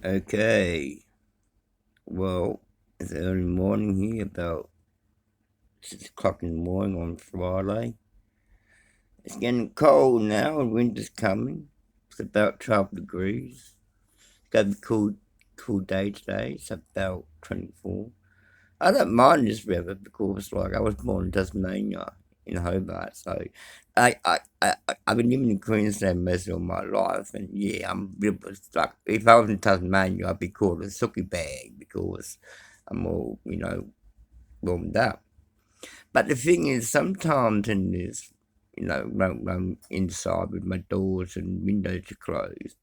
Okay, well, it's early morning here, about 6 o'clock in the morning on Friday. It's getting cold now, and winter's coming. It's about 12 degrees. It's gonna be cool day today. It's about 24. I don't mind this weather because, like, I was born in Tasmania, in Hobart, so I've been living in Queensland most of my life, and yeah, like, if I was in Tasmania, I'd be called a sookie bag because I'm all, warmed up. But the thing is, sometimes in this, when I'm inside with my doors and windows are closed,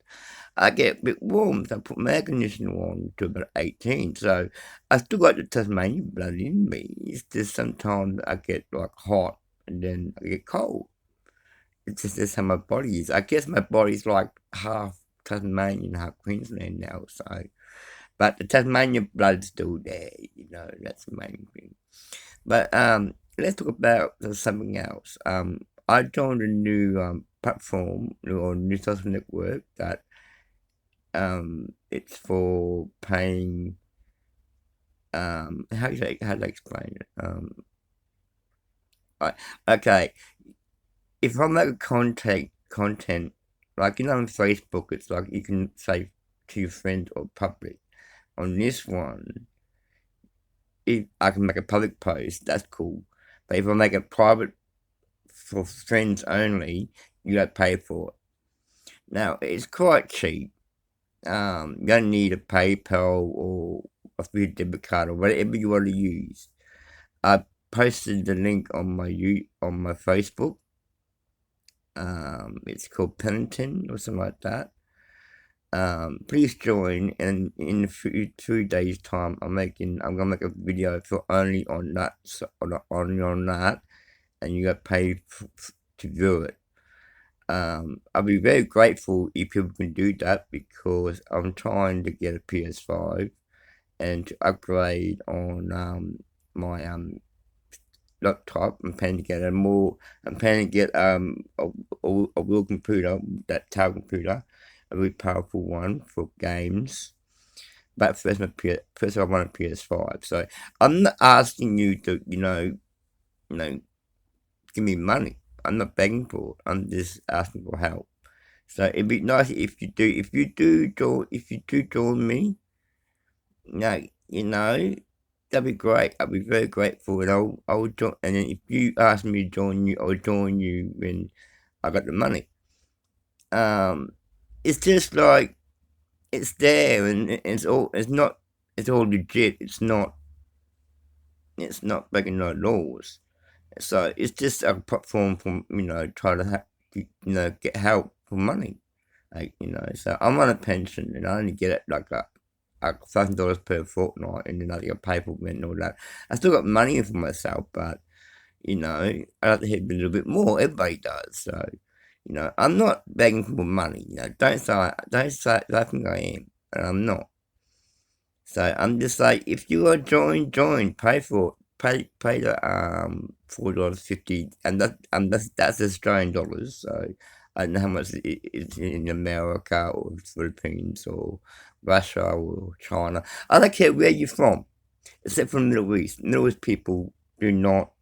I get a bit warm, so I put my air conditioner on to about 18. So I still got the Tasmanian blood in me. It's just sometimes I get like hot and then I get cold. It's just that's how my body is. I guess my body's like half Tasmanian, half Queensland now. So, but the Tasmanian blood's still there. That's the main thing. But let's talk about something else. I joined a new platform or new social network that it's for paying. How do I explain it? I, okay, if I make a content like on Facebook, it's like you can say to your friends or public. On this one, if I can make a public post, that's cool. But if I make it private for friends only, you got to pay for it. Now it's quite cheap. You don't need a PayPal or a free debit card or whatever you want to use. I posted the link on my Facebook. It's called Pennington or something like that. Please join, and in a few days' time, I'm gonna make a video for only on that, only on that, and you got paid to view it. I'll be very grateful if people can do that because I'm trying to get a PS5 and to upgrade on my laptop. I'm planning to get a real computer, that tab computer, a really powerful one for games. But first I want a PS5. So I'm not asking you to you know give me money. I'm not begging for it. I'm just asking for help. So it'd be nice if you do join me. No, that'd be great. I'd be very grateful, and I'll join. And then if you ask me to join you, I'll join you when I got the money. Um, it's just like it's there, and it's all legit. It's not breaking no laws. So it's just a platform for try to get help for money. So I'm on a pension and I only get it like $1,000 per fortnight, and then I get pay for rent and all that. I still got money for myself, but I like to have a little bit more. Everybody does. So I'm not begging for money. Don't say I think I am, and I'm not. So I'm just like, if you are join, pay for it. Pay the $4.50, and that's Australian dollars. So I don't know how much it's in America or Philippines or Russia or China. I don't care where you're from, except from the Middle East. Middle East people do not,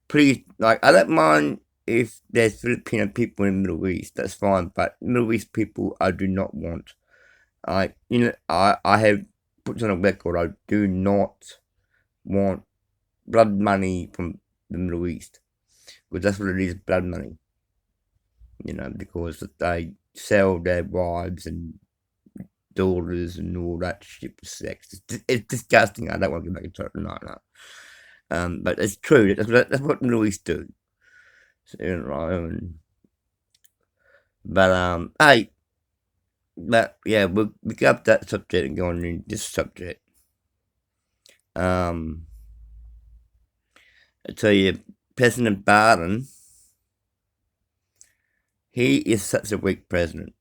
please, like, I don't mind if there's Filipino people in the Middle East. That's fine, but Middle East people I do not want. I have put on a record. I do not want blood money from the Middle East, because that's what it is, blood money. Because they sell their wives and daughters and all that shit for sex. It's disgusting. I don't want to get back into it. No, no. But it's true. That's what the Middle East do. So, hey, but yeah, we got that subject and going into this subject. Um, I tell you, President Biden, he is such a weak president.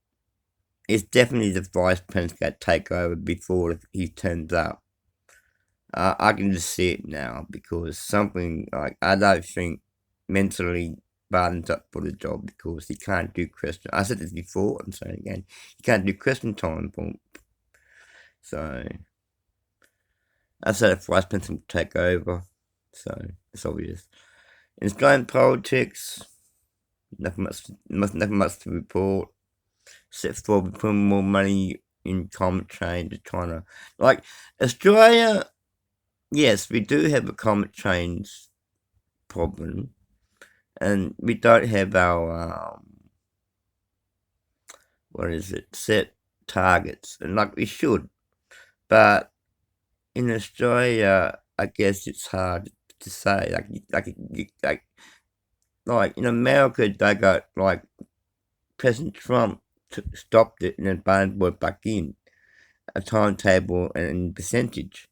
It's definitely the vice president got to take over before he turns up. I can just see it now because something like I don't think mentally Biden's up for the job because he can't do Christian. I said this before. I'm saying again, he can't do Christian time. So I said if Vice President will take over. So it's obvious. In Australian politics, nothing much to report, except for we putting more money in climate change to trying to, like, Australia, yes, we do have a climate change problem, and we don't have our, set targets, and like we should, but in Australia, I guess it's hard to say, like in America, they got, like, President Trump stopped it and then brought back in a timetable and percentage.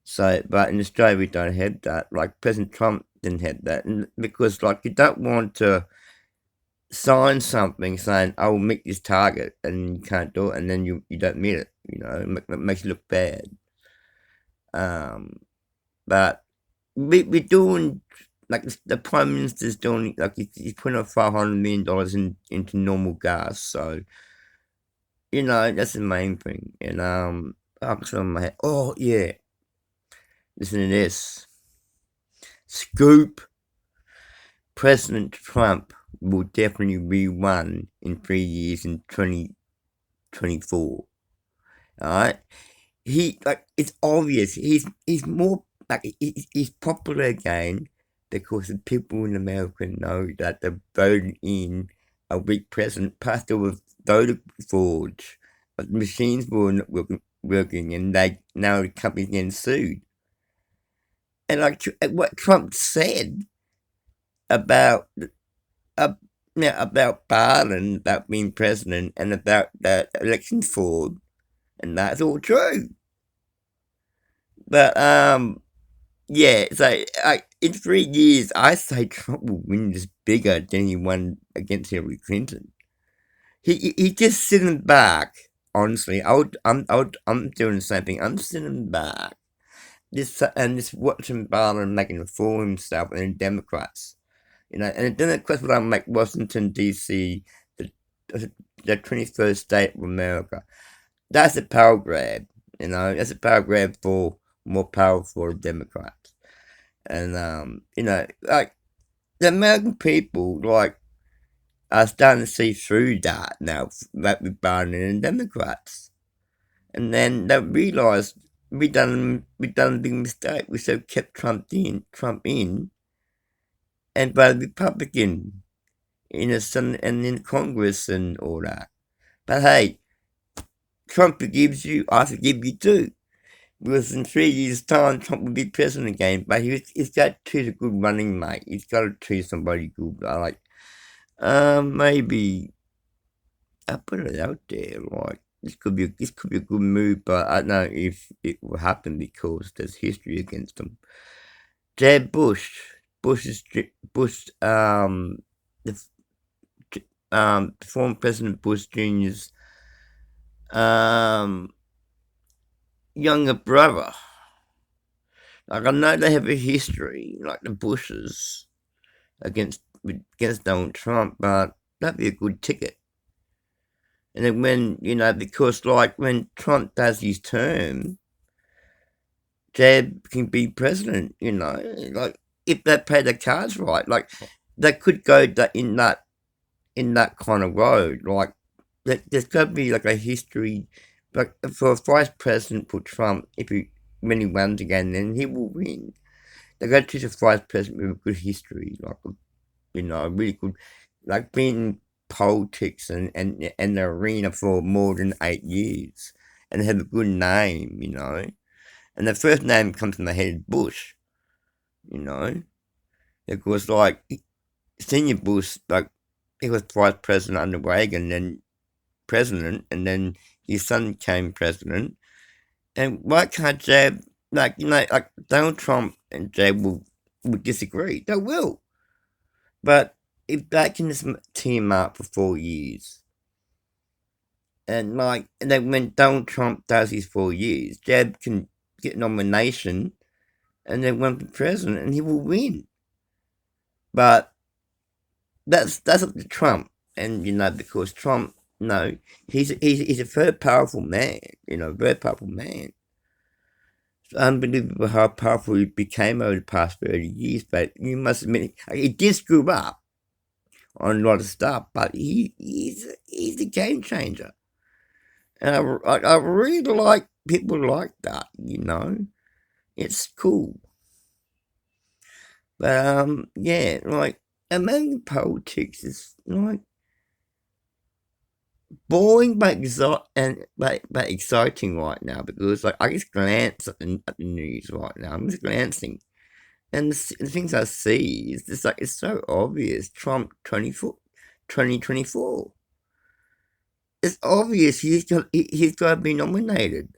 So, but in Australia, we don't have that. Like, President Trump didn't have that. And because, like, you don't want to sign something saying, I will meet this target, and you can't do it, and then you don't meet it, it makes you look bad. But we're doing, like, the Prime Minister's doing, like, he's putting $500 million into normal gas, so, that's the main thing. And, on my head, oh, yeah, listen to this. Scoop. President Trump will definitely re-run in 3 years in 2024. Alright? It's obvious. He's more, like, he's popular again because the people in America know that they're voting in a weak president, plus there was voter fraud. The machines weren't working, and now the company's getting sued. And, like, what Trump said about about Biden, about being president, and about the election fraud, and that's all true. But yeah. So in 3 years, I say Trump will win this bigger than he won against Hillary Clinton. He just sitting back. Honestly, I'm doing the same thing. I'm sitting back, just watching Biden making a fool of himself and the Democrats. And the Democrats will make Washington D.C. the 21st state of America. That's a power grab. That's a power grab for more power for the Democrats. And like, the American people, like, are starting to see through that now, like with Biden and Democrats. And then they realised we done a big mistake. We should have kept Trump in, and by the Republican in the Senate and in Congress and all that. But hey, Trump forgives you, I forgive you too. Because in 3 years' time, Trump will be president again. But he's got to choose a good running mate. He's got to choose somebody good. Maybe I put it out there. Like, this could be a good move, but I don't know if it will happen because there's history against him. Jeb Bush, the former President Bush Jr.'s younger brother. Like, I know they have a history, like the Bushes, against Donald Trump, but that'd be a good ticket. And then because, like, when Trump does his term, Jeb can be president, like, if they play the cards right. Like, they could go in that kind of road. Like, there's got to be, like, a history, like, for a vice president for Trump, when he runs again, then he will win. They got to choose a vice president with a good history, like, a really good, like, being in politics and the arena for more than 8 years, and have a good name, And the first name comes to my head, Bush, because, like, Senior Bush, like, he was vice president under Reagan, then president, and then his son became president. And why can't Jeb, like, like, Donald Trump and Jeb will disagree? They will. But if they can just team up for 4 years, and then when Donald Trump does his 4 years, Jeb can get nomination and then run for president, and he will win. But that's up to Trump, and because Trump No, he's a very powerful man. Very powerful man. It's unbelievable how powerful he became over the past 30 years. But you must admit, he did screw up on a lot of stuff. But he's a game changer, and I really like people like that. It's cool. But yeah, like American politics is like boring but exciting right now because like I just glance at the news right now. I'm just glancing, and the things I see is just like it's so obvious. Trump 2024. It's obvious he's got to be nominated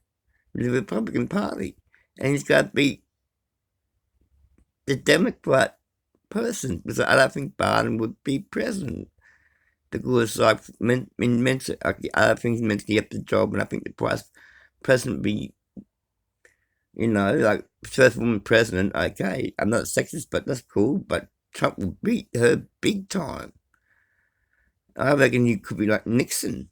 with the Republican Party, and he's got to be the Democrat person because I don't think Biden would be president. Because like other things meant to get the job, and I think the president be, like first woman president. Okay, I'm not sexist, but that's cool. But Trump will beat her big time. I reckon you could be like Nixon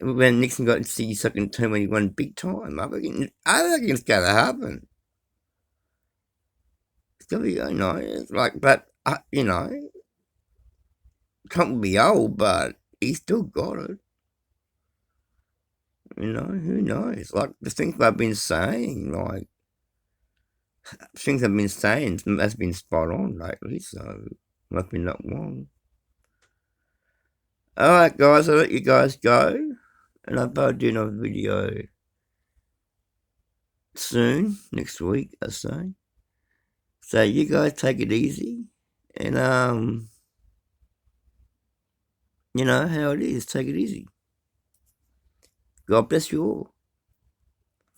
when Nixon got into his second term when he won big time. I reckon it's gonna happen. It's gonna be, it's like, but Trump will be old, but he still got it. Who knows? Like the things I've been saying, like things I've been saying has been spot on lately, so I've been not wrong. Alright guys, I'll let you guys go. And I'll probably do another video soon, next week, I say. So you guys take it easy. And you know how it is, take it easy. God bless you all.